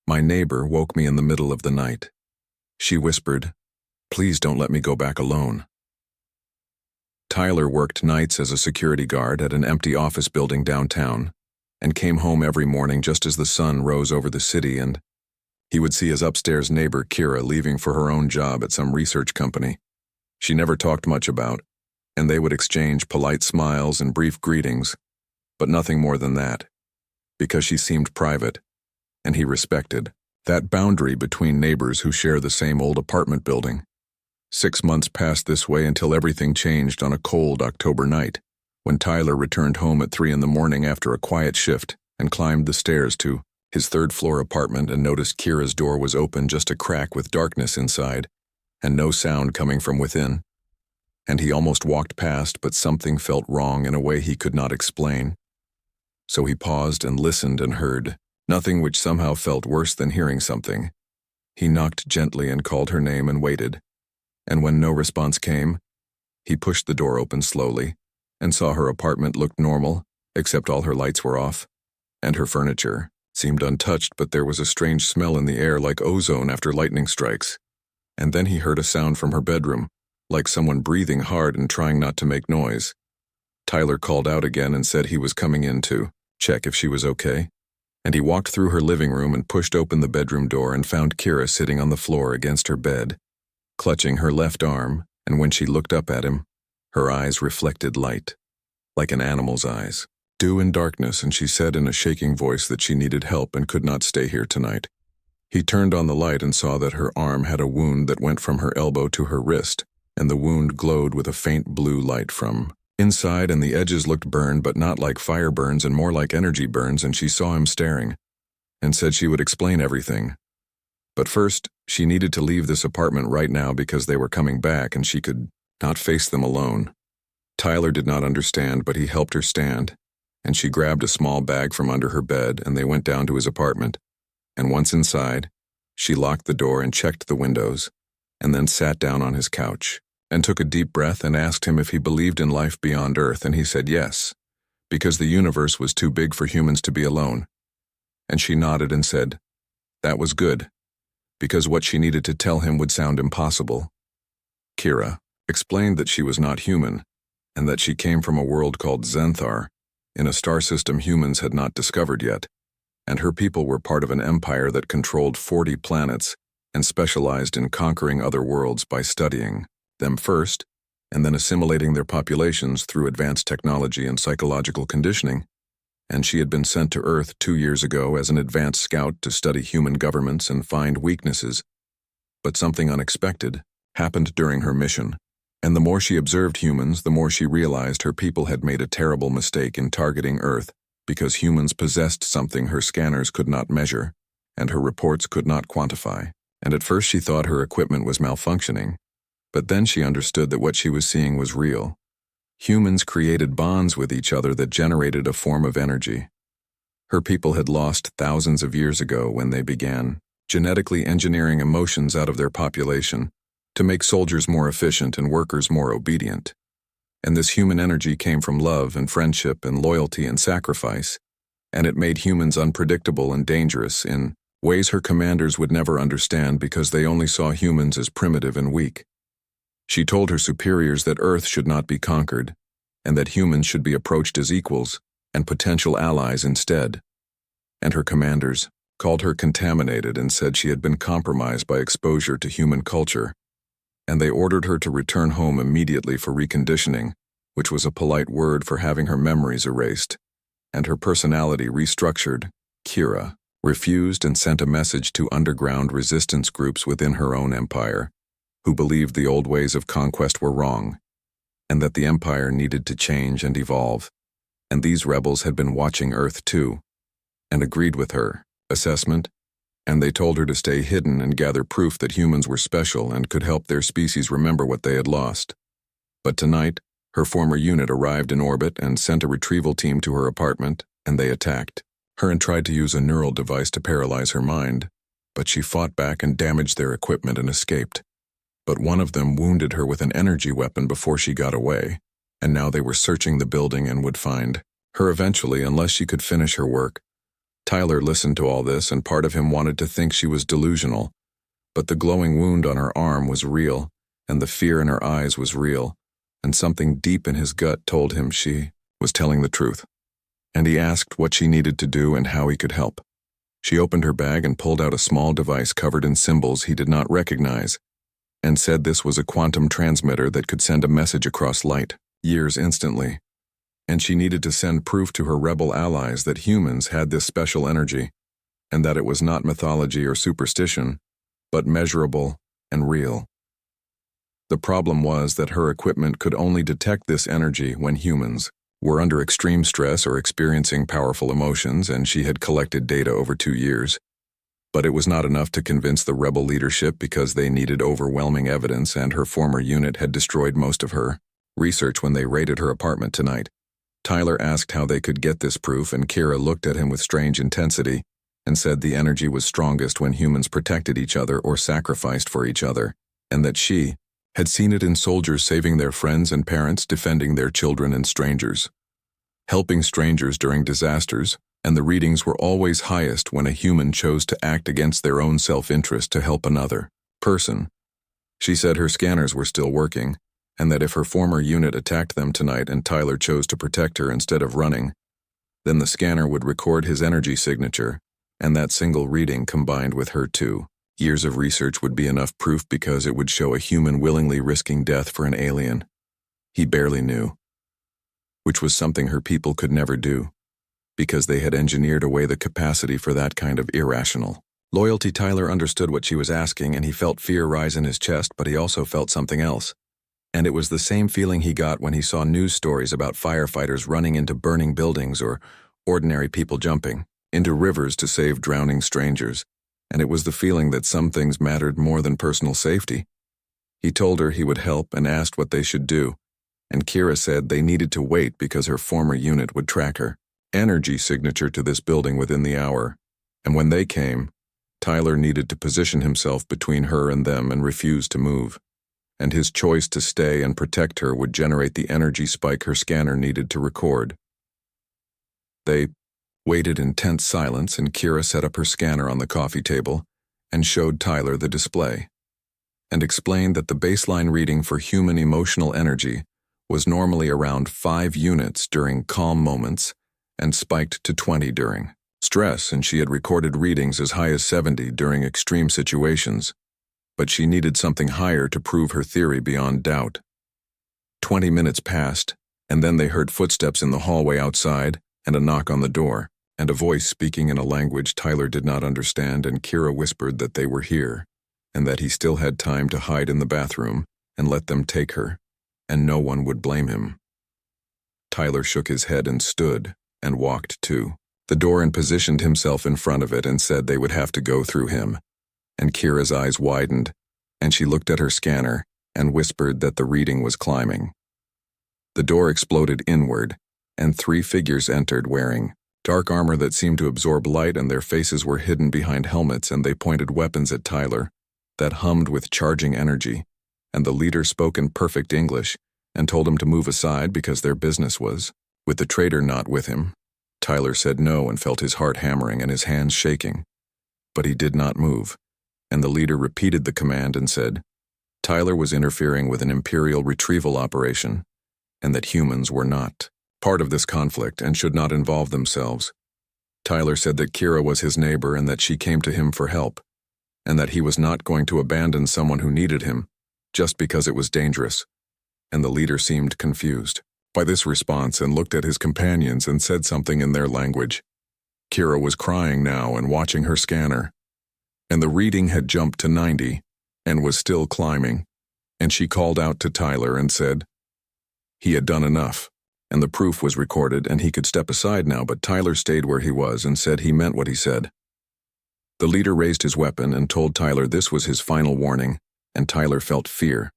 My neighbor woke me in the middle of the night. She whispered, "Please don't let me go back alone." Tyler worked nights as a security guard at an empty office building downtown, and came home every morning just as the sun rose over the city, and he would see his upstairs neighbor Kira leaving for her own job at some research company. She never talked much about, and they would exchange polite smiles and brief greetings, but nothing more than that, because she seemed private, and he respected that boundary between neighbors who share the same old apartment building. 6 months passed this way until everything changed on a cold October night, when Tyler returned home at 3 in the morning after a quiet shift and climbed the stairs to his third-floor apartment and noticed Kira's door was open just a crack with darkness inside and no sound coming from within. And he almost walked past, but something felt wrong in a way he could not explain. So he paused and listened and heard nothing, which somehow felt worse than hearing something. He knocked gently and called her name and waited. And when no response came, he pushed the door open slowly and saw her apartment looked normal, except all her lights were off, and her furniture seemed untouched, but there was a strange smell in the air like ozone after lightning strikes. And then he heard a sound from her bedroom, like someone breathing hard and trying not to make noise. Tyler called out again and said he was coming in to check if she was okay. And he walked through her living room and pushed open the bedroom door and found Kira sitting on the floor against her bed, clutching her left arm, and when she looked up at him, her eyes reflected light, like an animal's eyes, dew and darkness, and she said in a shaking voice that she needed help and could not stay here tonight. He turned on the light and saw that her arm had a wound that went from her elbow to her wrist, and the wound glowed with a faint blue light from inside, and the edges looked burned, but not like fire burns and more like energy burns, and she saw him staring, and said she would explain everything. But first, she needed to leave this apartment right now because they were coming back and she could not face them alone. Tyler did not understand, but he helped her stand, and she grabbed a small bag from under her bed, and they went down to his apartment. And once inside, she locked the door and checked the windows, and then sat down on his couch and took a deep breath and asked him if he believed in life beyond Earth, and he said yes, because the universe was too big for humans to be alone. And she nodded and said that was good, because what she needed to tell him would sound impossible. Kira explained that she was not human, and that she came from a world called Xanthar, in a star system humans had not discovered yet, and her people were part of an empire that controlled 40 planets and specialized in conquering other worlds by studying them first, and then assimilating their populations through advanced technology and psychological conditioning. And she had been sent to Earth 2 years ago as an advanced scout to study human governments and find weaknesses. But something unexpected happened during her mission, and the more she observed humans, the more she realized her people had made a terrible mistake in targeting Earth, because humans possessed something her scanners could not measure, and her reports could not quantify. And at first she thought her equipment was malfunctioning, but then she understood that what she was seeing was real. Humans created bonds with each other that generated a form of energy. Her people had lost thousands of years ago when they began genetically engineering emotions out of their population to make soldiers more efficient and workers more obedient. And this human energy came from love and friendship and loyalty and sacrifice, and it made humans unpredictable and dangerous in ways her commanders would never understand because they only saw humans as primitive and weak. She told her superiors that Earth should not be conquered, and that humans should be approached as equals and potential allies instead. And her commanders called her contaminated and said she had been compromised by exposure to human culture, and they ordered her to return home immediately for reconditioning, which was a polite word for having her memories erased, and her personality restructured. Kira refused and sent a message to underground resistance groups within her own empire, who believed the old ways of conquest were wrong, and that the empire needed to change and evolve. And these rebels had been watching Earth too, and agreed with her assessment, and they told her to stay hidden and gather proof that humans were special and could help their species remember what they had lost. But tonight, her former unit arrived in orbit and sent a retrieval team to her apartment, and they attacked her and tried to use a neural device to paralyze her mind, but she fought back and damaged their equipment and escaped. But one of them wounded her with an energy weapon before she got away, and now they were searching the building and would find her eventually unless she could finish her work. Tyler listened to all this, and part of him wanted to think she was delusional. But the glowing wound on her arm was real, and the fear in her eyes was real, and something deep in his gut told him she was telling the truth. And he asked what she needed to do and how he could help. She opened her bag and pulled out a small device covered in symbols he did not recognize, and said this was a quantum transmitter that could send a message across light, years instantly. And she needed to send proof to her rebel allies that humans had this special energy, and that it was not mythology or superstition, but measurable and real. The problem was that her equipment could only detect this energy when humans were under extreme stress or experiencing powerful emotions, and she had collected data over 2 years. But it was not enough to convince the rebel leadership because they needed overwhelming evidence, and her former unit had destroyed most of her research when they raided her apartment tonight. Tyler asked how they could get this proof, and Kira looked at him with strange intensity and said the energy was strongest when humans protected each other or sacrificed for each other, and that she had seen it in soldiers saving their friends and parents, defending their children and strangers, helping strangers during disasters, and the readings were always highest when a human chose to act against their own self-interest to help another person. She said her scanners were still working, and that if her former unit attacked them tonight and Tyler chose to protect her instead of running, then the scanner would record his energy signature, and that single reading combined with her 2 years of research would be enough proof because it would show a human willingly risking death for an alien he barely knew, which was something her people could never do, because they had engineered away the capacity for that kind of irrational loyalty. Tyler understood what she was asking, and he felt fear rise in his chest, but he also felt something else. And it was the same feeling he got when he saw news stories about firefighters running into burning buildings or ordinary people jumping into rivers to save drowning strangers. And it was the feeling that some things mattered more than personal safety. He told her he would help and asked what they should do, and Kira said they needed to wait because her former unit would track her energy signature to this building within the hour, and when they came, Tyler needed to position himself between her and them and refuse to move, and his choice to stay and protect her would generate the energy spike her scanner needed to record. They waited in tense silence, and Kira set up her scanner on the coffee table and showed Tyler the display, and explained that the baseline reading for human emotional energy was normally around 5 units during calm moments and spiked to 20 during stress, and she had recorded readings as high as 70 during extreme situations, but she needed something higher to prove her theory beyond doubt. 20 minutes passed, and then they heard footsteps in the hallway outside and a knock on the door, and a voice speaking in a language Tyler did not understand, and Kira whispered that they were here, and that he still had time to hide in the bathroom and let them take her, and no one would blame him. Tyler shook his head and stood and walked to the door and positioned himself in front of it and said they would have to go through him, and Kira's eyes widened, and she looked at her scanner and whispered that the reading was climbing. The door exploded inward, and 3 figures entered wearing dark armor that seemed to absorb light, and their faces were hidden behind helmets, and they pointed weapons at Tyler that hummed with charging energy, and the leader spoke in perfect English and told him to move aside because their business was with the traitor not with him. Tyler said no and felt his heart hammering and his hands shaking, but he did not move, and the leader repeated the command and said Tyler was interfering with an Imperial retrieval operation, and that humans were not part of this conflict and should not involve themselves. Tyler said that Kira was his neighbor and that she came to him for help, and that he was not going to abandon someone who needed him just because it was dangerous, and the leader seemed confused by this response and looked at his companions and said something in their language. Kira was crying now and watching her scanner, and the reading had jumped to 90 and was still climbing, and she called out to Tyler and said he had done enough, and the proof was recorded and he could step aside now, but Tyler stayed where he was and said he meant what he said. The leader raised his weapon and told Tyler this was his final warning, and Tyler felt fear